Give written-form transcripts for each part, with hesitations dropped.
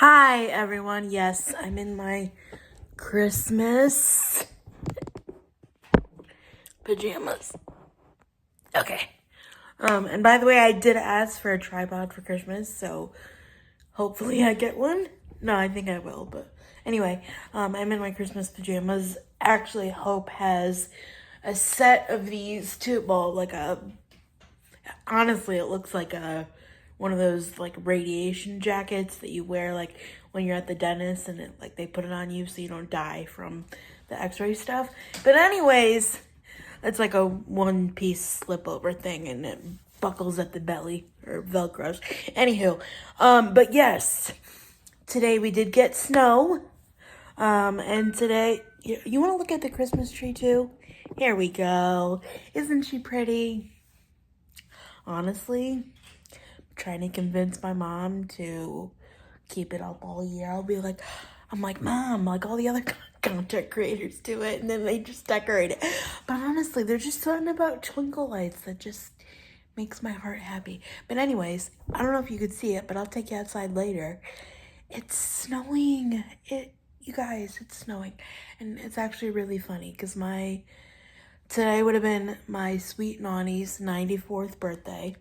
Hi everyone. Yes, I'm in my Christmas pajamas. Okay. And by the way, I did ask for a tripod for Christmas, so hopefully I get one. No, I think I will, but anyway, I'm in my Christmas pajamas. Actually, Hope has a set of these too. Well, honestly, it looks like one of those like radiation jackets that you wear like when you're at the dentist, and they put it on you so you don't die from the x-ray stuff. But anyways, it's like a one piece slip over thing, and it buckles at the belly, or velcros. Anywho, but yes, today we did get snow. And today, you want to look at the Christmas tree too? Here we go. Isn't she pretty? Honestly, trying to convince my mom to keep it up all year. I'm like, Mom, like all the other content creators do it, and then they just decorate it. But honestly, there's just something about twinkle lights that just makes my heart happy. But anyways, I don't know if you could see it, but I'll take you outside later. It's snowing. You guys, it's snowing. And it's actually really funny because today would have been my sweet Noni's 94th birthday.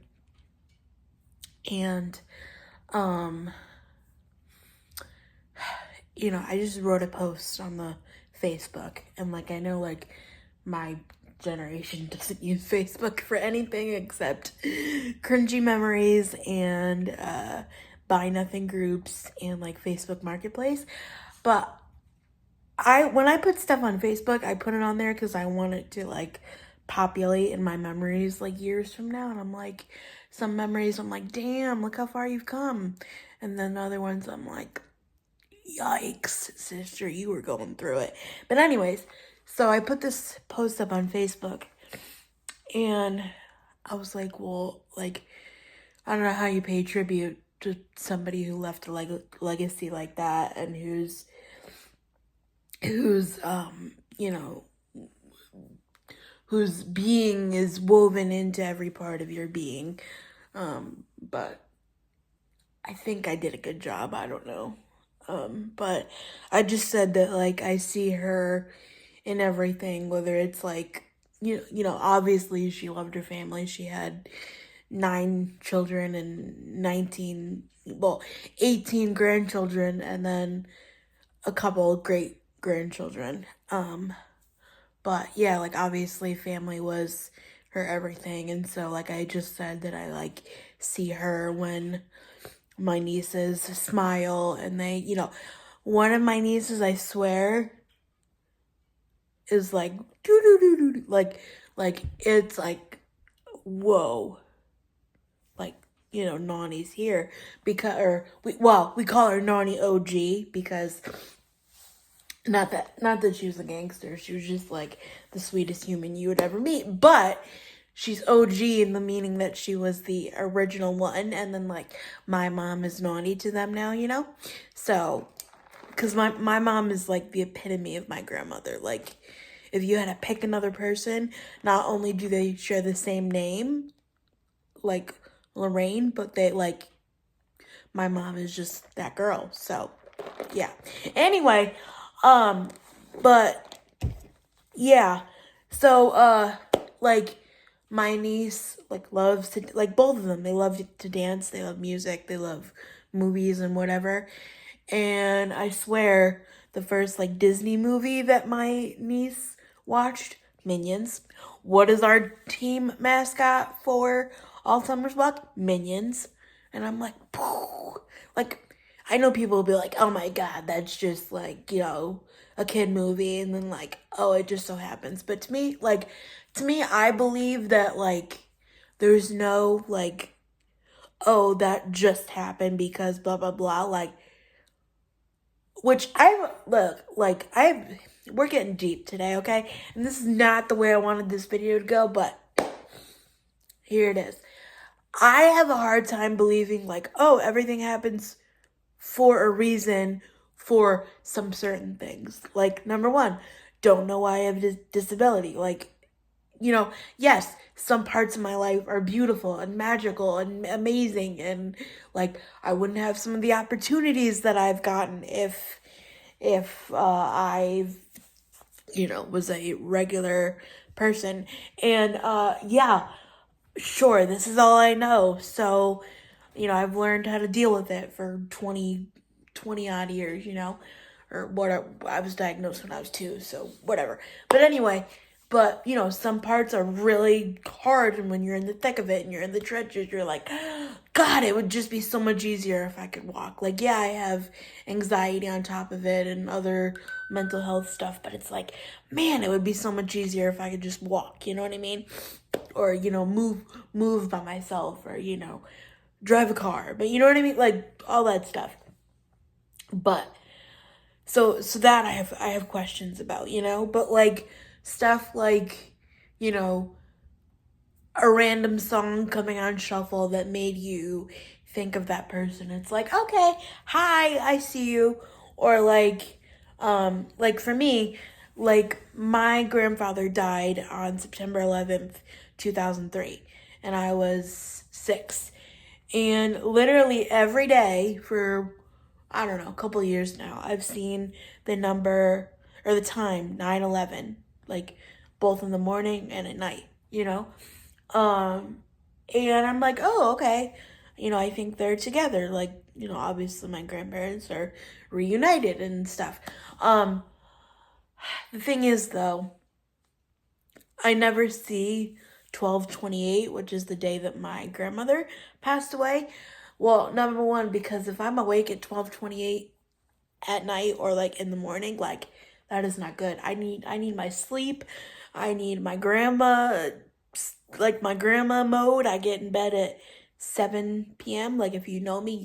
And I just wrote a post on the Facebook, and I know my generation doesn't use Facebook for anything except cringy memories and buy nothing groups and Facebook Marketplace. But when I put stuff on Facebook, I put it on there because I want it to populate in my memories years from now. And I'm like, some memories I'm like, damn, look how far you've come. And then other ones I'm like, yikes, sister, you were going through it. But anyways, so I put this post up on Facebook, and I was like, well, I don't know how you pay tribute to somebody who left a legacy like that, and whose whose being is woven into every part of your being. But I think I did a good job. I don't know. But I just said that I see her in everything, whether it's obviously she loved her family. She had 9 children and 18 grandchildren, and then a couple great grandchildren. But yeah, obviously family was her everything. And so I just said that I see her when my nieces smile, and they, one of my nieces, I swear, is doo doo doo doo doo, it's whoa, Noni's here, because we call her Noni OG, because not that she was a gangster, she was just the sweetest human you would ever meet, but she's OG in the meaning that she was the original one, and then my mom is Noni to them now. So, because my mom is the epitome of my grandmother. If you had to pick another person, not only do they share the same name, like Lorraine, but they my mom is just that girl. So, yeah. Anyway, but yeah. So, my niece loves to both of them. They love to dance. They love music. They love movies and whatever. And I swear, the first Disney movie that my niece watched, Minions. What is our team mascot for All Summer's Walk? Minions. And I'm like, pooh. I know people will be like, oh my god, that's just a kid movie, and then oh, it just so happens. But to me, I believe that there's no oh, that just happened because blah blah blah, which we're getting deep today, okay? And this is not the way I wanted this video to go, but here it is. I have a hard time believing oh, everything happens for a reason for some certain things. Number one, don't know why I have a disability. yes, some parts of my life are beautiful and magical and amazing, and like I wouldn't have some of the opportunities that I've gotten if I was a regular person. And yeah, sure, this is all I know. So, I've learned how to deal with it for 20 odd years, or whatever. I was diagnosed when I was 2, so whatever. But anyway, some parts are really hard, and when you're in the thick of it and you're in the trenches, you're like, God, it would just be so much easier if I could walk. Like, yeah, I have anxiety on top of it and other mental health stuff, but it's like, man, it would be so much easier if I could just walk, you know what I mean? Or, move by myself, or, drive a car, but you know what I mean? Like, all that stuff. But, so that I have questions about, but like, stuff like, a random song coming on shuffle that made you think of that person. It's like, okay, hi, I see you. Or like for me, like my grandfather died on September 11th, 2003, and I was 6. And literally every day for, I don't know, a couple of years now, I've seen the number or the time 9/11, like both in the morning and at night, and I'm like, oh, okay. I think they're together. Like, obviously my grandparents are reunited and stuff. The thing is, though, I never see 12/28, which is the day that my grandmother passed away. Well, number one, because if I'm awake at 12/28 at night or like in the morning, like that is not good. I need my sleep. I need my grandma, like my grandma mode. I get in bed at 7 p.m. Like if you know me,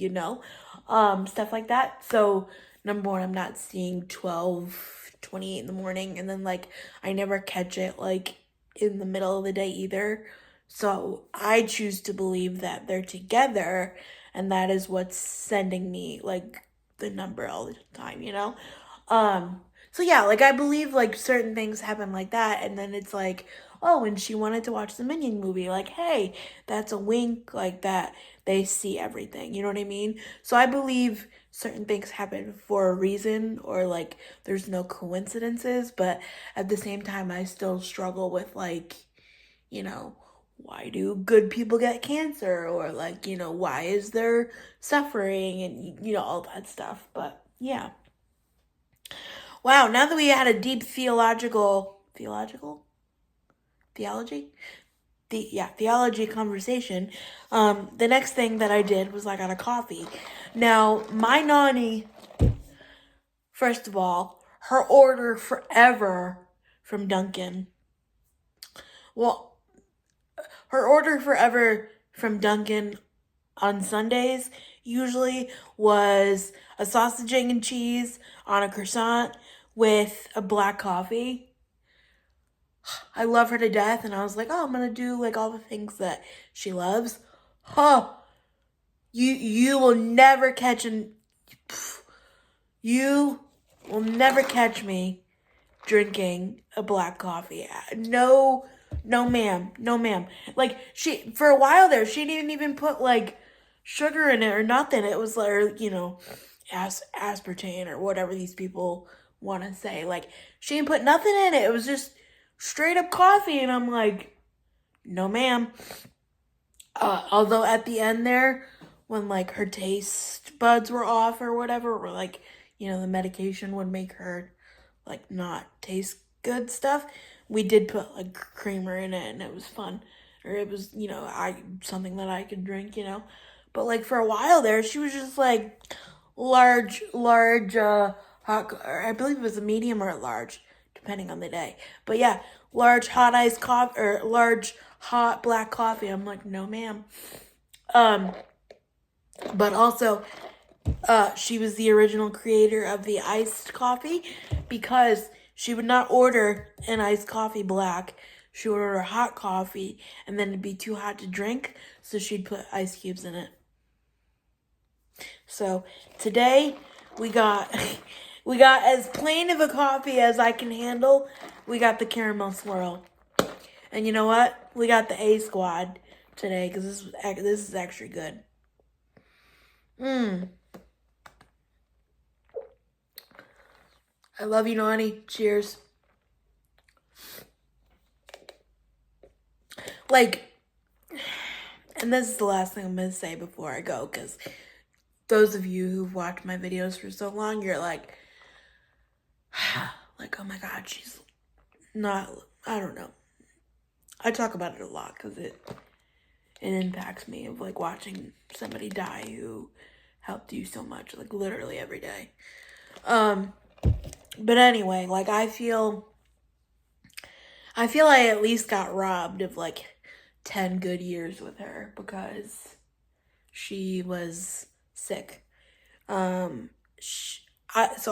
stuff like that. So number one, I'm not seeing 12/28 in the morning, and then like I never catch it like in the middle of the day either. So I choose to believe that they're together, and that is what's sending me like the number all the time, So yeah, like I believe like certain things happen like that, and then it's like, oh, and she wanted to watch the Minion movie, like, hey, that's a wink, like that they see everything, you know what I mean? So I believe certain things happen for a reason, or like there's no coincidences, but at the same time I still struggle with like, why do good people get cancer, or like, why is there suffering, and all that stuff. But yeah. Wow, now that we had a deep theology conversation, the next thing that I did was I got a coffee. Now, my Noni, first of all, her order forever from Dunkin'. Well, her order forever from Dunkin' on Sundays usually was a sausage, egg, and cheese on a croissant with a black coffee. I love her to death, and I was like, oh, I'm gonna do like all the things that she loves. You will never catch you will never catch me drinking a black coffee. No, ma'am. Like, for a while there, she didn't even put like sugar in it or nothing. It was like, aspartame or whatever these people want to say. Like, she didn't put nothing in it. It was just straight up coffee, and I'm like, no, ma'am. Although at the end there, when like her taste buds were off or whatever, or like, the medication would make her like not taste good stuff, we did put like creamer in it, and it was fun. Or it was, something that I could drink, But like for a while there, she was just like large, hot, or I believe it was a medium or a large, depending on the day. But yeah, large hot iced coffee, or large hot black coffee. I'm like, no, ma'am. But also, she was the original creator of the iced coffee, because she would not order an iced coffee black. She would order hot coffee, and then it'd be too hot to drink, so she'd put ice cubes in it. So today we got as plain of a coffee as I can handle. We got the caramel swirl. And you know what? We got the A squad today because this is actually good. I love you, Noni. Cheers. Like, and this is the last thing I'm going to say before I go, because those of you who've watched my videos for so long, you're like, oh my God, she's not, I don't know. I talk about it a lot because it impacts me of like watching somebody die who helped you so much, like literally every day. But anyway, like I feel I at least got robbed of like 10 good years with her because she was sick. So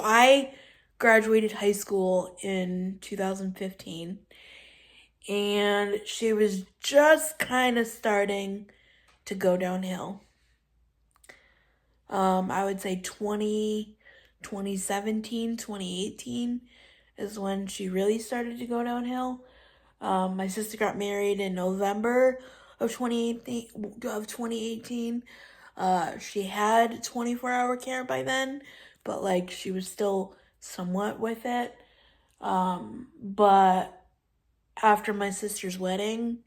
I graduated high school in 2015, and she was just kind of starting to go downhill. I would say 2017, 2018 is when she really started to go downhill. My sister got married in November of 2018. She had 24-hour care by then, but like she was still somewhat with it. But after my sister's wedding,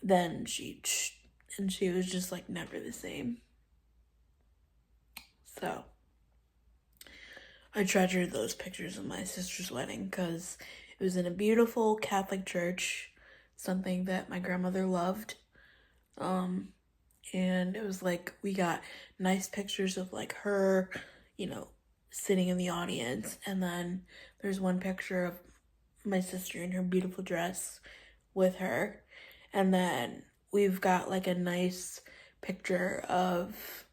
then she was just like never the same. So I treasure those pictures of my sister's wedding because it was in a beautiful Catholic church, something that my grandmother loved. And it was like we got nice pictures of like her, sitting in the audience. And then there's one picture of my sister in her beautiful dress with her. And then we've got like a nice picture of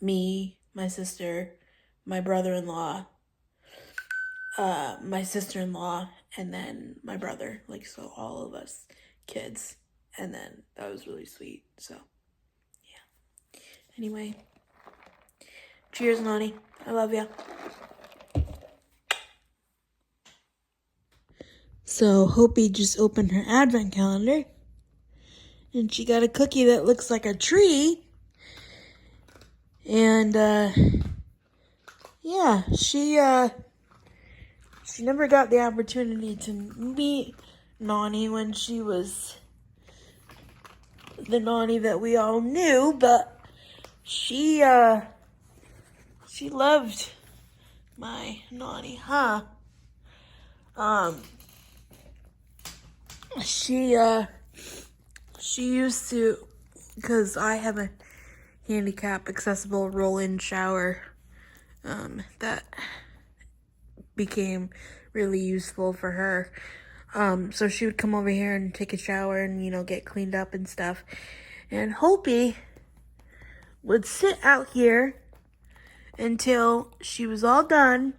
me, my sister, my brother-in-law, my sister-in-law, and then my brother, like, so all of us kids. And then that was really sweet. So yeah, anyway, cheers, Noni. I love ya. So Hopi just opened her advent calendar, and she got a cookie that looks like a tree. And yeah, she never got the opportunity to meet Noni when she was the Noni that we all knew, but she loved my Noni, huh? She used to, because I have a handicap accessible roll-in shower that became really useful for her. So she would come over here and take a shower and, get cleaned up and stuff. And Hopi would sit out here until she was all done.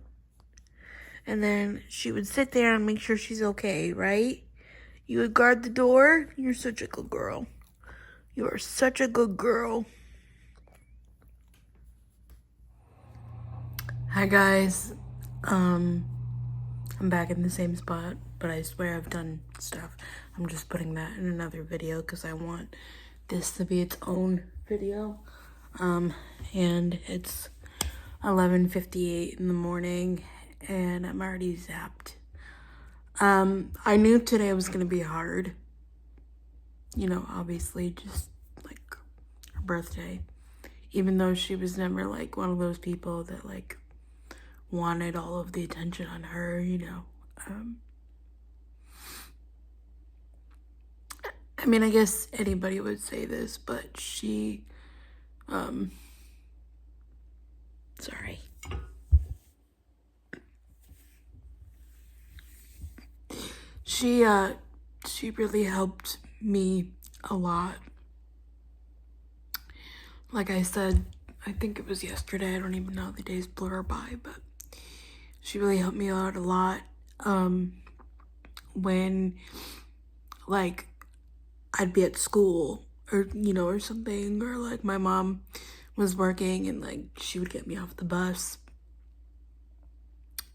And then she would sit there and make sure she's okay, right? You would guard the door. You're such a good girl. You are such a good girl. Hi guys. I'm back in the same spot, but I swear I've done stuff. I'm just putting that in another video because I want this to be its own video. And it's 11:58 in the morning and I'm already zapped. I knew today was gonna be hard. Obviously just like her birthday. Even though she was never like one of those people that like wanted all of the attention on her, I guess anybody would say this, but she, sorry. She really helped me a lot. Like I said, I think it was yesterday, I don't even know, the days blur by, but she really helped me out a lot. When like I'd be at school or or something, or like my mom was working and like she would get me off the bus,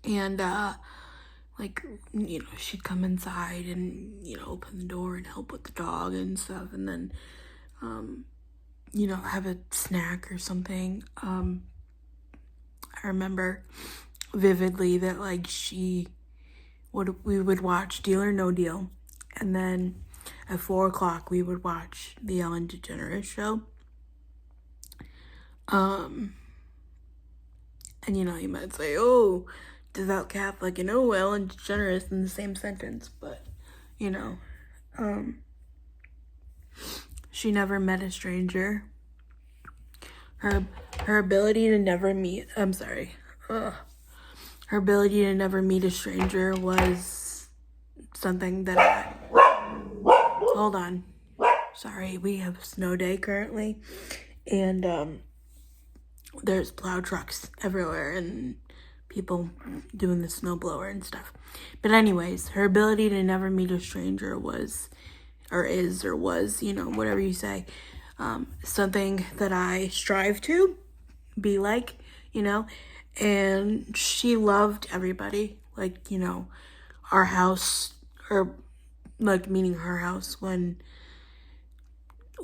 and like, she'd come inside and, open the door and help with the dog and stuff, and then, have a snack or something. I remember vividly that, like, we would watch Deal or No Deal, and then at 4 o'clock we would watch the Ellen DeGeneres show. And you might say, oh, devout Catholic, and oh, Ellen DeGeneres in the same sentence, but she never met a stranger. Her ability to never meet her ability to never meet a stranger was something that hold on. Sorry, we have a snow day currently, and there's plow trucks everywhere and people doing the snowblower and stuff. But anyways, her ability to never meet a stranger was, whatever you say, something that I strive to be like, and she loved everybody, like, our house, or like meaning her house when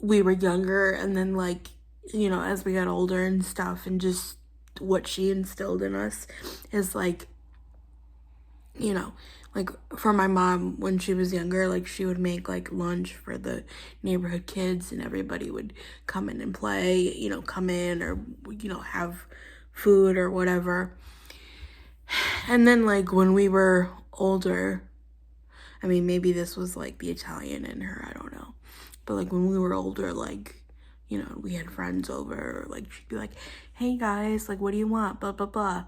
we were younger, and then like, as we got older and stuff, and just what she instilled in us is like, like for my mom when she was younger, like she would make like lunch for the neighborhood kids and everybody would come in and play, come in or, have food or whatever. And then like when we were older, I mean, maybe this was like the Italian in her, I don't know. But like when we were older, like, we had friends over, or like she'd be like, hey guys, like, what do you want? Blah, blah, blah.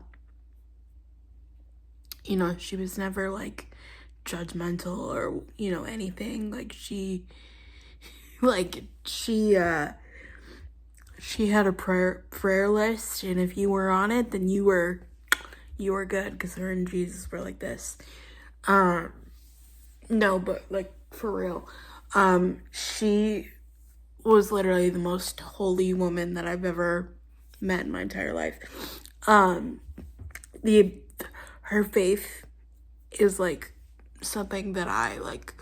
She was never like judgmental or, anything. Like she had a prayer list, and if you were on it, then you were good, because her and Jesus were like this. No, but like for real, she was literally the most holy woman that I've ever met in my entire life. Her faith is like something that I like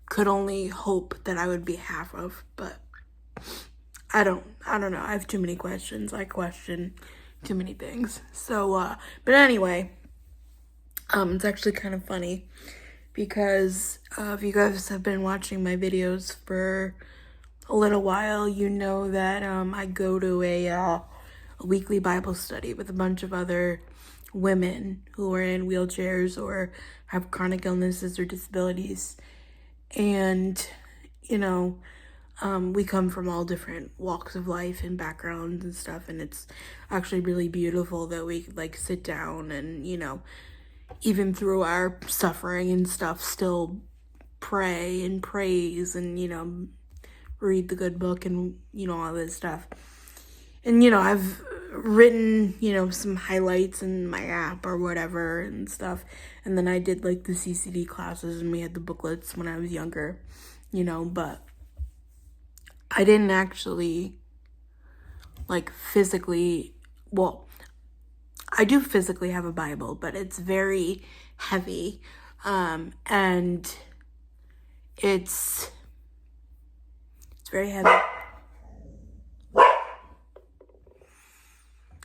could only hope that I would be half of, but I don't know. I have too many questions. I question too many things. So, but anyway, it's actually kind of funny because if you guys have been watching my videos for a little while, you know that I go to a weekly Bible study with a bunch of other women who are in wheelchairs or have chronic illnesses or disabilities. And, we come from all different walks of life and backgrounds and stuff. And it's actually really beautiful that we like sit down and, even through our suffering and stuff, still pray and praise and, read the good book and, all this stuff. And, I've written, some highlights in my app or whatever and stuff. And then I did like the CCD classes and we had the booklets when I was younger, but I didn't actually like physically, well, I do physically have a Bible, but it's very heavy. And it's very heavy.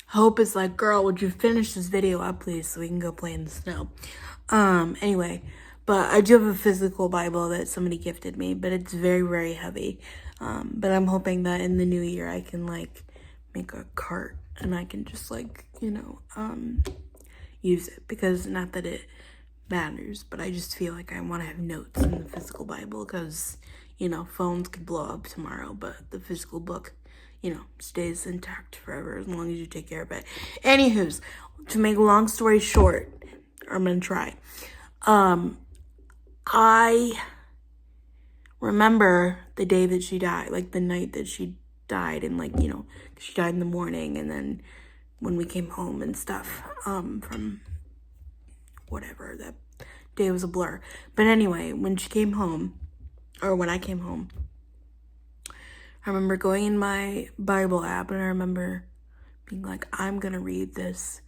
Hope is like, girl, would you finish this video up, please, so we can go play in the snow. Anyway, but I do have a physical Bible that somebody gifted me, but it's very, very heavy. But I'm hoping that in the new year I can like make a cart and I can just like, use it, because not that it matters, but I just feel like I want to have notes in the physical Bible, because, phones could blow up tomorrow, but the physical book, stays intact forever as long as you take care of it. Anywho's, to make a long story short, I'm gonna try. I remember the day that she died, like the night that she died, and like, she died in the morning, and then when we came home and stuff, from whatever, that day was a blur. But anyway, when she came home, or when I came home, I remember going in my Bible app, and I remember being like, I'm gonna read this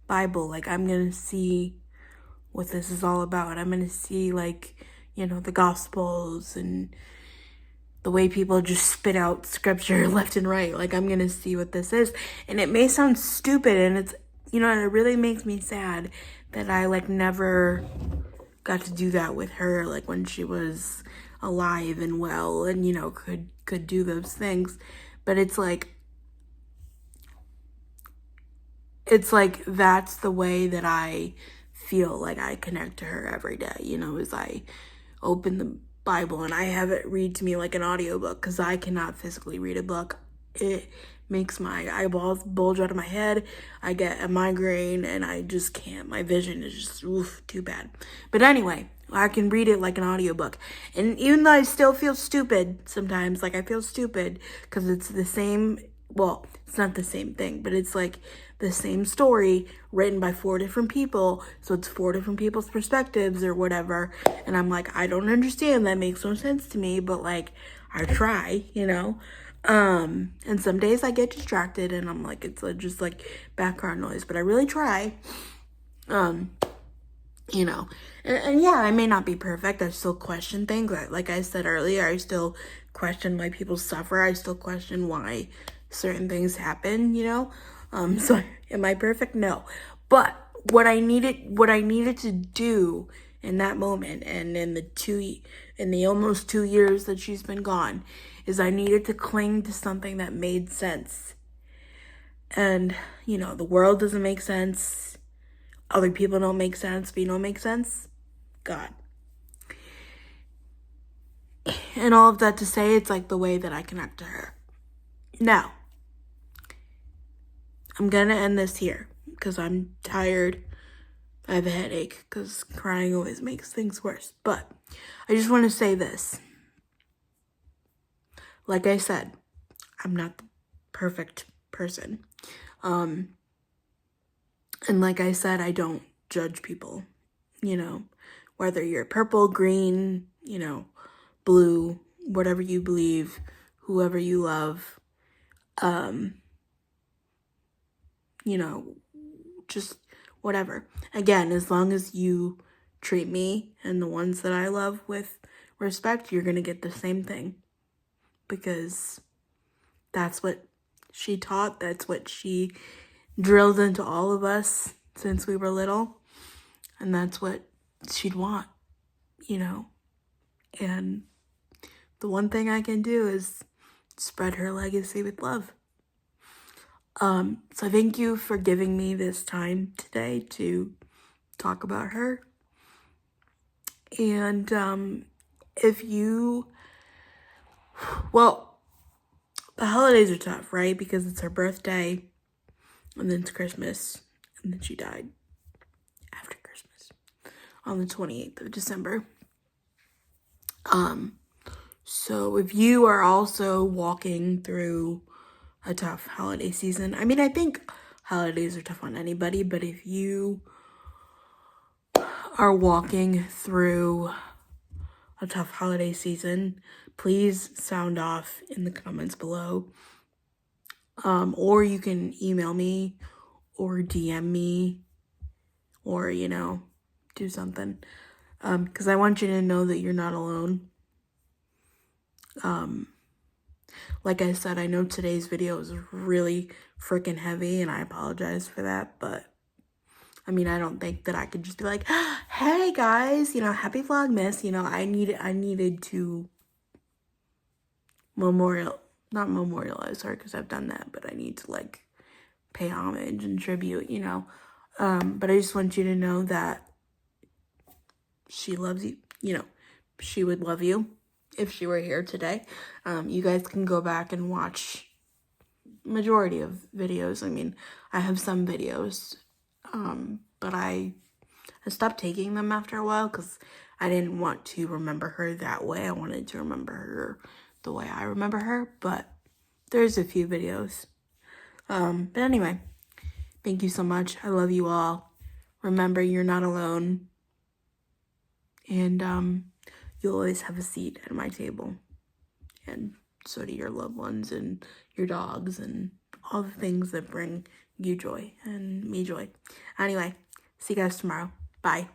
Bible, like I'm gonna see what this is all about. I'm gonna see, like, you know, the Gospels and the way people just spit out scripture left and right. Like, I'm gonna see what this is. And it may sound stupid, and it's, you know, it really makes me sad that I, like, never got to do that with her, like, when she was alive and well and, you know, could do those things. But it's like that's the way that I feel like I connect to her every day, you know, as I open the Bible and I have it read to me like an audiobook, because I cannot physically read a book. It makes my eyeballs bulge out of my head. I get a migraine and I just can't. My vision is just, too bad. But anyway, I can read it like an audiobook. And even though I still feel stupid sometimes, like I feel stupid because it's the same, well, it's not the same thing, but it's like the same story written by 4 different people. So it's 4 different people's perspectives or whatever. And I'm like, I don't understand. That makes no sense to me. But like, I try, you know. And some days I get distracted and I'm like, it's just like background noise. But I really try. You know. And yeah, I may not be perfect. I still question things. Like I said earlier, I still question why people suffer. I still question why certain things happen, you know. So am I perfect? No. But what I needed to do in that moment and in the almost 2 years that she's been gone is I needed to cling to something that made sense. And, you know, the world doesn't make sense. Other people don't make sense. We don't make sense. God. And all of that to say, it's like the way that I connect to her. Now, I'm gonna end this here because I'm tired. I have a headache because crying always makes things worse. But I just want to say this. Like I said, I'm not the perfect person. And like I said, I don't judge people, you know, whether you're purple, green, you know, blue, whatever you believe, whoever you love, you know, just whatever. Again, as long as you treat me and the ones that I love with respect, you're going to get the same thing. Because that's what she taught. That's what she drilled into all of us since we were little. And that's what she'd want, you know. And the one thing I can do is spread her legacy with love. So thank you for giving me this time today to talk about her. And well, the holidays are tough, right? Because it's her birthday, and then it's Christmas, and then she died after Christmas on the 28th of December. So if you are also walking through a tough holiday season, I mean, I think holidays are tough on anybody, but if you are walking through a tough holiday season, please sound off in the comments below. Or you can email me or DM me or, you know, do something. Because I want you to know that you're not alone. Like I said, I know today's video is really freaking heavy and I apologize for that, but I mean, I don't think that I could just be like, hey guys, you know, happy Vlogmas. You know, I needed to not memorialize her because I've done that, but I need to like pay homage and tribute, you know. But I just want you to know that she loves you, you know, she would love you if she were here today. You guys can go back and watch majority of videos. I mean, I have some videos, but I stopped taking them after a while because I didn't want to remember her that way. I wanted to remember her the way I remember her, but there's a few videos. But anyway, thank you so much. I love you all. Remember, you're not alone. And you'll always have a seat at my table. And so do your loved ones and your dogs and all the things that bring you joy and me joy. Anyway, see you guys tomorrow. Bye.